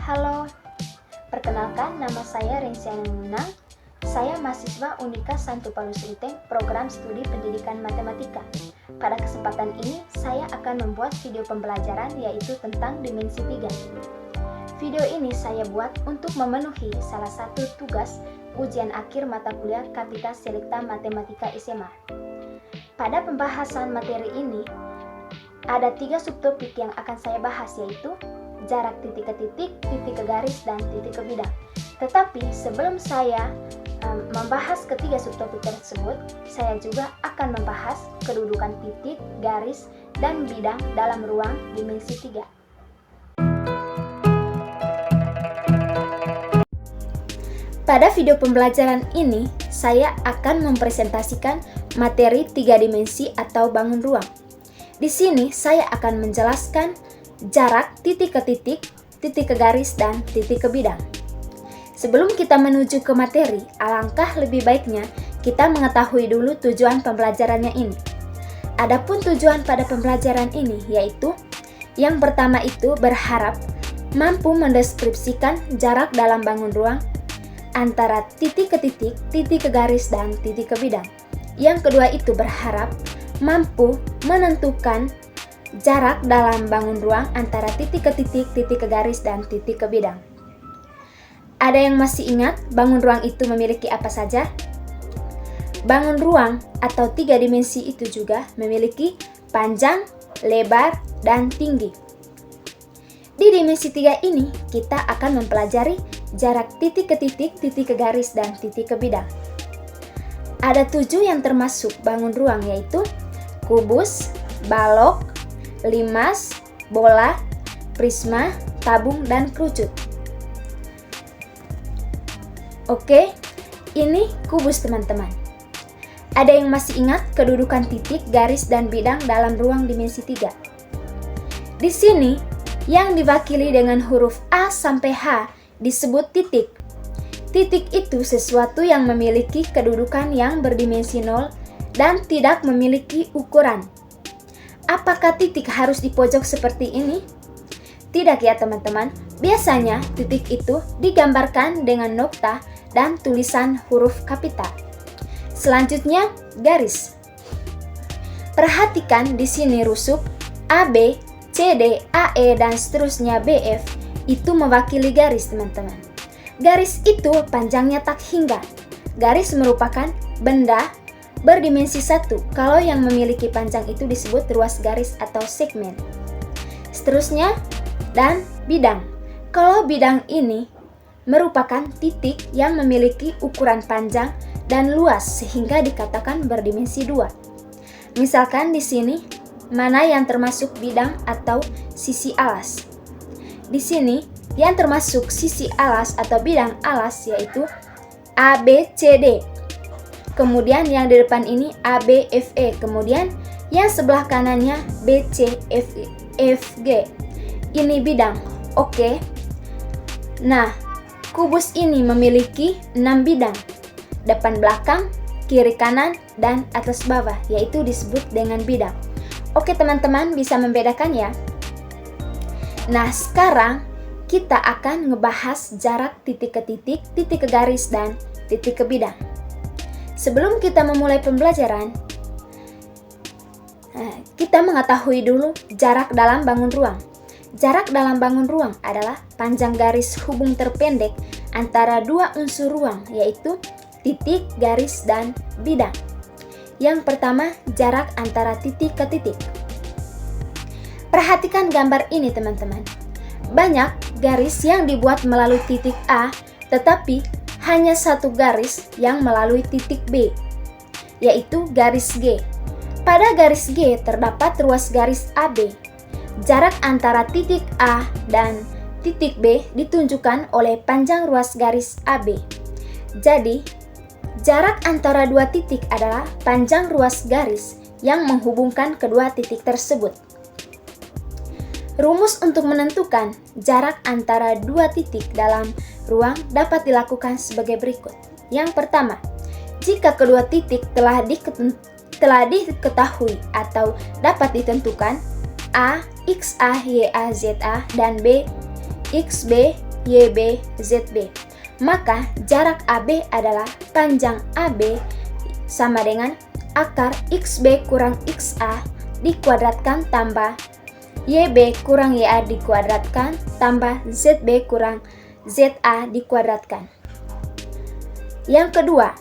Halo, perkenalkan nama saya Rensiana Nuna. Saya mahasiswa Unika Santo Paulus Ruteng, program studi pendidikan matematika. Pada kesempatan ini, saya akan membuat video pembelajaran yaitu tentang dimensi 3. Video ini saya buat untuk memenuhi salah satu tugas ujian akhir mata kuliah Kapita Selekta Matematika SMA. Pada pembahasan materi ini, ada 3 subtopik yang akan saya bahas, yaitu jarak titik ke titik, titik ke garis, dan titik ke bidang. Tetapi sebelum saya membahas ketiga subtopik tersebut, saya juga akan membahas kedudukan titik, garis, dan bidang dalam ruang dimensi 3. Pada video pembelajaran ini, saya akan mempresentasikan materi 3 dimensi atau bangun ruang. Di sini saya akan menjelaskan jarak titik ke titik, titik ke garis, dan titik ke bidang. Sebelum kita menuju ke materi, alangkah lebih baiknya kita mengetahui dulu tujuan pembelajarannya ini. Adapun tujuan pada pembelajaran ini yaitu yang pertama itu berharap mampu mendeskripsikan jarak dalam bangun ruang antara titik ke titik, titik ke garis, dan titik ke bidang. Yang kedua itu berharap mampu menentukan jarak dalam bangun ruang antara titik ke titik, titik ke garis, dan titik ke bidang. Ada yang masih ingat bangun ruang itu memiliki apa saja? Bangun ruang atau 3 dimensi itu juga memiliki panjang, lebar, dan tinggi. Di dimensi 3 ini, kita akan mempelajari jarak titik ke titik, titik ke garis, dan titik ke bidang. Ada 7 yang termasuk bangun ruang, yaitu kubus, balok, limas, bola, prisma, tabung, dan kerucut. Oke, ini kubus teman-teman. Ada yang masih ingat kedudukan titik, garis, dan bidang dalam ruang dimensi 3? Di sini, yang diwakili dengan huruf A sampai H disebut titik. Titik itu sesuatu yang memiliki kedudukan yang berdimensi 0 dan tidak memiliki ukuran. Apakah titik harus di pojok seperti ini? Tidak ya teman-teman. Biasanya titik itu digambarkan dengan nokta dan tulisan huruf kapital. Selanjutnya, garis. Perhatikan di sini rusuk AB, CD, AE, dan seterusnya BF itu mewakili garis teman-teman. Garis itu panjangnya tak hingga. Garis merupakan benda berdimensi 1. Kalau yang memiliki panjang itu disebut ruas garis atau segmen. Seterusnya, dan bidang. Kalau bidang ini merupakan titik yang memiliki ukuran panjang dan luas sehingga dikatakan berdimensi 2. Misalkan di sini, mana yang termasuk bidang atau sisi alas? Di sini, yang termasuk sisi alas atau bidang alas yaitu ABCD. Kemudian yang di depan ini ABFE. Kemudian yang sebelah kanannya BCFG. Ini bidang. Oke. Nah, kubus ini memiliki 6 bidang. Depan belakang, kiri kanan, dan atas bawah, yaitu disebut dengan bidang. Oke teman-teman, bisa membedakan ya? Nah, sekarang kita akan ngebahas jarak titik ke titik, titik ke garis, dan titik ke bidang. Sebelum kita memulai pembelajaran, kita mengetahui dulu jarak dalam bangun ruang. Jarak dalam bangun ruang adalah panjang garis hubung terpendek antara 2 unsur ruang, yaitu titik, garis, dan bidang. Yang pertama, jarak antara titik ke titik. Perhatikan gambar ini teman-teman. Banyak garis yang dibuat melalui titik A, tetapi hanya 1 garis yang melalui titik B, yaitu garis G. Pada garis G terdapat ruas garis AB. Jarak antara titik A dan titik B ditunjukkan oleh panjang ruas garis AB. Jadi, jarak antara 2 titik adalah panjang ruas garis yang menghubungkan kedua titik tersebut. Rumus untuk menentukan jarak antara 2 titik dalam ruang dapat dilakukan sebagai berikut. Yang pertama, jika kedua titik telah diketahui atau dapat ditentukan, A, XA, YA, ZA, dan B, XB, YB, ZB. Maka jarak AB adalah panjang AB sama dengan akar XB kurang XA dikuadratkan tambah YB kurang YA dikuadratkan tambah ZB kurang ZA dikuadratkan. Yang kedua,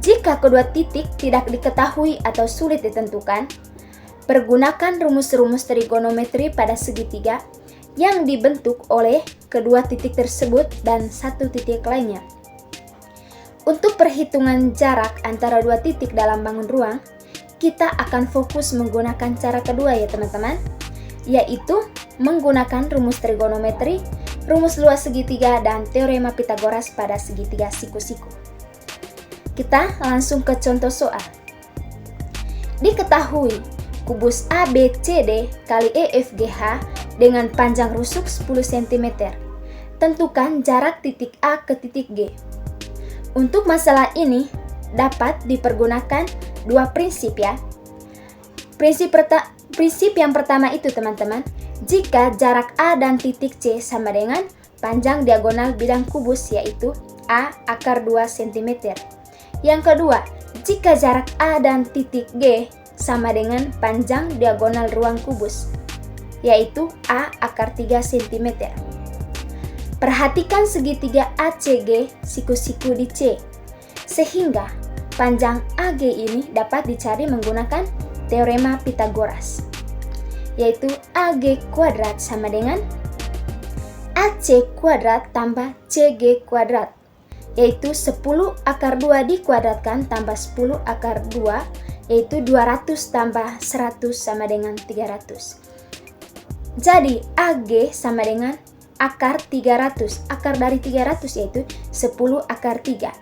jika kedua titik tidak diketahui atau sulit ditentukan, pergunakan rumus-rumus trigonometri pada segitiga yang dibentuk oleh kedua titik tersebut dan satu titik lainnya. Untuk perhitungan jarak antara dua titik dalam bangun ruang, kita akan fokus menggunakan cara kedua ya teman-teman, yaitu menggunakan rumus trigonometri, rumus luas segitiga, dan teorema Pitagoras pada segitiga siku-siku. Kita langsung ke contoh soal. Diketahui kubus ABCD kali EFGH dengan panjang rusuk 10 cm. Tentukan jarak titik A ke titik G. Untuk masalah ini dapat dipergunakan dua prinsip ya. Prinsip yang pertama itu teman-teman, jika jarak A dan titik C sama dengan panjang diagonal bidang kubus yaitu A akar 2 cm. Yang kedua, jika jarak A dan titik G sama dengan panjang diagonal ruang kubus, yaitu A akar 3 cm. Perhatikan segitiga ACG siku-siku di C, sehingga panjang AG ini dapat dicari menggunakan teorema Pitagoras, yaitu AG kuadrat sama dengan AC kuadrat tambah CG kuadrat, yaitu 10 akar 2 dikuadratkan tambah 10 akar 2, yaitu 200 tambah 100 sama dengan 300. Jadi AG sama dengan akar 300, akar dari 300 yaitu 10 akar 3.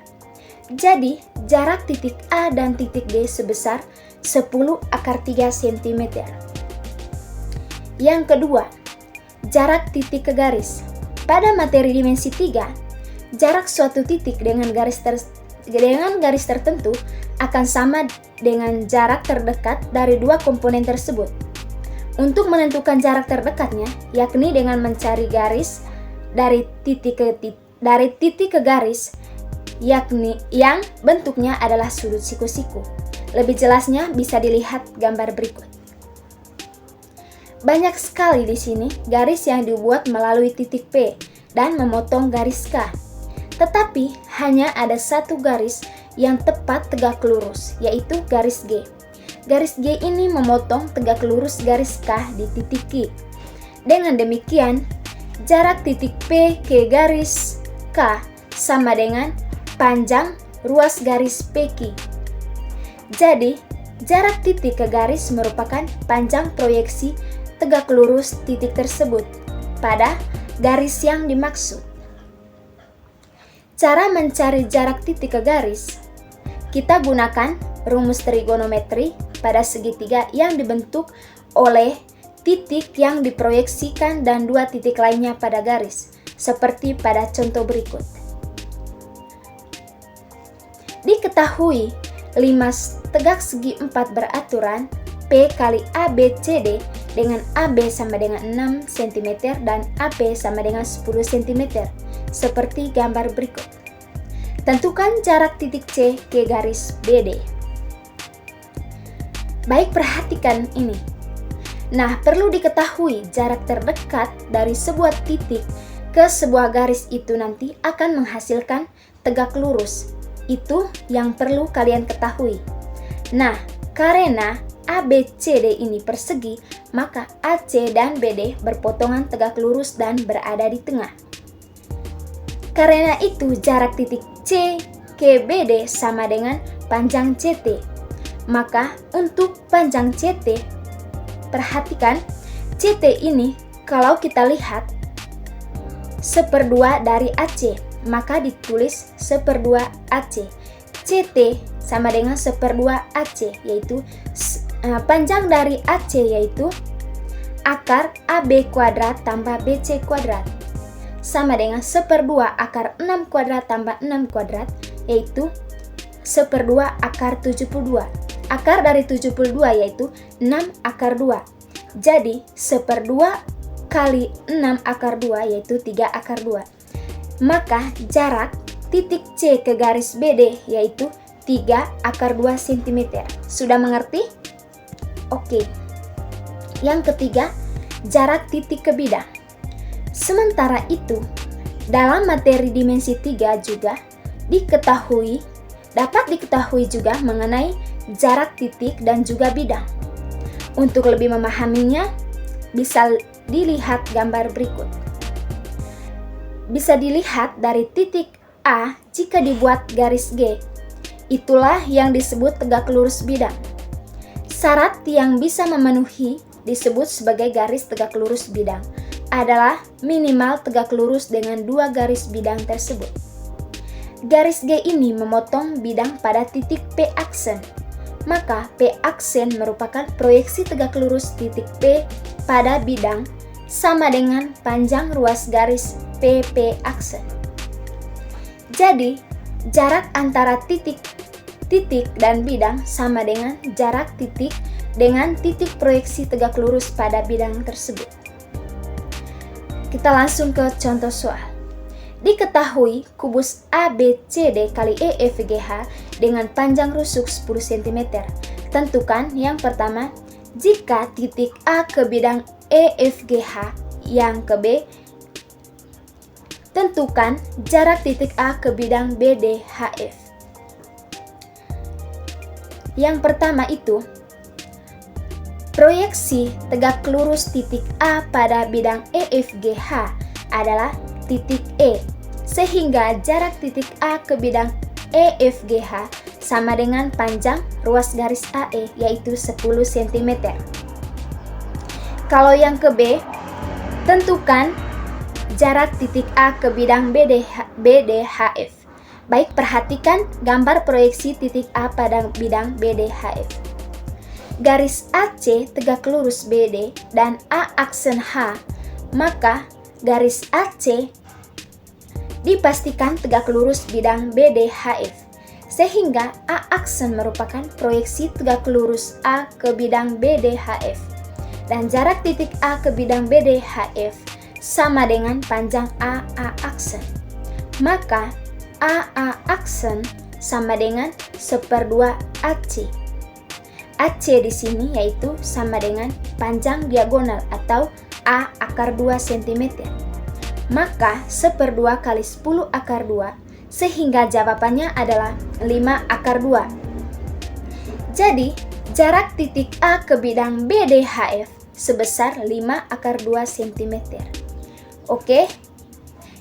Jadi jarak titik A dan titik G sebesar 10 akar 3 cm. Yang kedua, jarak titik ke garis. Pada materi dimensi 3, jarak suatu titik dengan garis tertentu akan sama dengan jarak terdekat dari dua komponen tersebut. Untuk menentukan jarak terdekatnya, yakni dengan mencari garis dari titik ke garis, yakni yang bentuknya adalah sudut siku-siku. Lebih jelasnya bisa dilihat gambar berikut. Banyak sekali di sini garis yang dibuat melalui titik P dan memotong garis K. Tetapi hanya ada satu garis yang tepat tegak lurus, yaitu garis G. Garis G ini memotong tegak lurus garis K di titik Q. Dengan demikian, jarak titik P ke garis K sama dengan panjang ruas garis PQ. Jadi, jarak titik ke garis merupakan panjang proyeksi tegak lurus titik tersebut pada garis yang dimaksud. Cara mencari jarak titik ke garis, kita gunakan rumus trigonometri pada segitiga yang dibentuk oleh titik yang diproyeksikan dan dua titik lainnya pada garis, seperti pada contoh berikut. Diketahui 5 tegak segi 4 beraturan P kali ABCD dengan AB sama dengan 6 cm dan AP sama dengan 10 cm, seperti gambar berikut. Tentukan jarak titik C ke garis BD. Baik, perhatikan ini. Nah, perlu diketahui jarak terdekat dari sebuah titik ke sebuah garis itu nanti akan menghasilkan tegak lurus. Itu yang perlu kalian ketahui. Nah, karena ABCD ini persegi, maka AC dan BD berpotongan tegak lurus dan berada di tengah. Karena itu jarak titik C ke BD sama dengan panjang CT. Maka untuk panjang CT, perhatikan CT ini kalau kita lihat 1/2 dari AC, maka ditulis 1/2 AC. CT sama dengan 1/2 AC, yaitu panjang dari AC yaitu akar AB kuadrat tambah BC kuadrat sama dengan 1/2 akar 6 kuadrat tambah 6 kuadrat, yaitu 1/2 akar 72. Akar dari 72 yaitu 6 akar 2. Jadi 1/2 kali 6 akar 2 yaitu 3 akar 2. maka jarak titik C ke garis BD yaitu 3/2 cm. Sudah mengerti? Oke. Yang ketiga, jarak titik ke bidang. Sementara itu, dalam materi dimensi 3 juga dapat diketahui juga mengenai jarak titik dan juga bidang. Untuk lebih memahaminya, bisa dilihat gambar berikut. Bisa dilihat dari titik A jika dibuat garis G. Itulah yang disebut tegak lurus bidang. Syarat yang bisa memenuhi disebut sebagai garis tegak lurus bidang adalah minimal tegak lurus dengan 2 garis bidang tersebut. Garis G ini memotong bidang pada titik P aksen. Maka P aksen merupakan proyeksi tegak lurus titik P pada bidang sama dengan panjang ruas garis PP aksen. Jadi, jarak antara titik dan bidang sama dengan jarak titik dengan titik proyeksi tegak lurus pada bidang tersebut. Kita langsung ke contoh soal. Diketahui kubus ABCD kali EFGH dengan panjang rusuk 10 cm. Tentukan yang pertama, jika titik A ke bidang EFGH, yang ke B, tentukan jarak titik A ke bidang BDHF. Yang pertama itu, proyeksi tegak lurus titik A pada bidang EFGH adalah titik E, sehingga jarak titik A ke bidang EFGH sama dengan panjang ruas garis AE, yaitu 10 cm. Kalau yang ke B, tentukan jarak titik A ke bidang BDHF. Baik, perhatikan gambar proyeksi titik A pada bidang BDHF. Garis AC tegak lurus BD dan A aksen H, maka garis AC dipastikan tegak lurus bidang BDHF, sehingga A aksen merupakan proyeksi tegak lurus A ke bidang BDHF, dan jarak titik A ke bidang BDHF sama dengan panjang AA aksen. Maka AA aksen sama dengan 1/2 AC. AC di sini yaitu sama dengan panjang diagonal atau A/2 cm. Maka 1/2 kali 10/2, sehingga jawabannya adalah 5/2. Jadi, jarak titik A ke bidang BDHF sebesar 5/2 cm. Oke,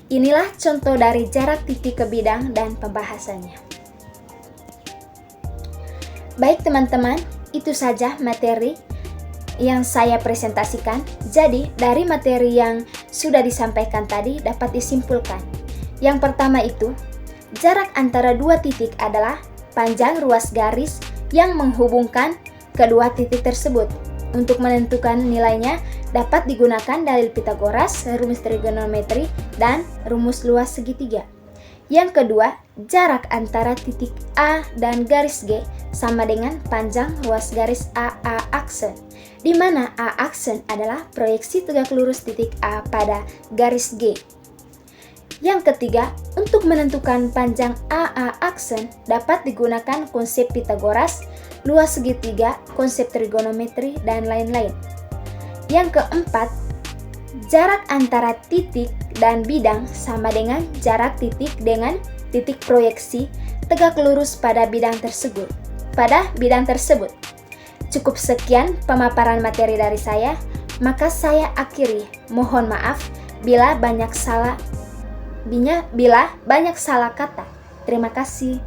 inilah contoh dari jarak titik ke bidang dan pembahasannya. Baik teman-teman, itu saja materi yang saya presentasikan. Jadi, dari materi yang sudah disampaikan tadi dapat disimpulkan. Yang pertama itu, jarak antara dua titik adalah panjang ruas garis yang menghubungkan kedua titik tersebut. Untuk menentukan nilainya dapat digunakan dalil Pitagoras, rumus trigonometri, dan rumus luas segitiga. Yang kedua, jarak antara titik A dan garis G sama dengan panjang ruas garis AA aksen, di mana A aksen adalah proyeksi tegak lurus titik A pada garis G. Yang ketiga, untuk menentukan panjang AA aksen dapat digunakan konsep Pitagoras, luas segitiga, konsep trigonometri, dan lain-lain. Yang keempat, jarak antara titik dan bidang sama dengan jarak titik dengan titik proyeksi tegak lurus pada bidang tersebut. Cukup sekian pemaparan materi dari saya, maka saya akhiri. Mohon maaf bila banyak salah kata. Terima kasih.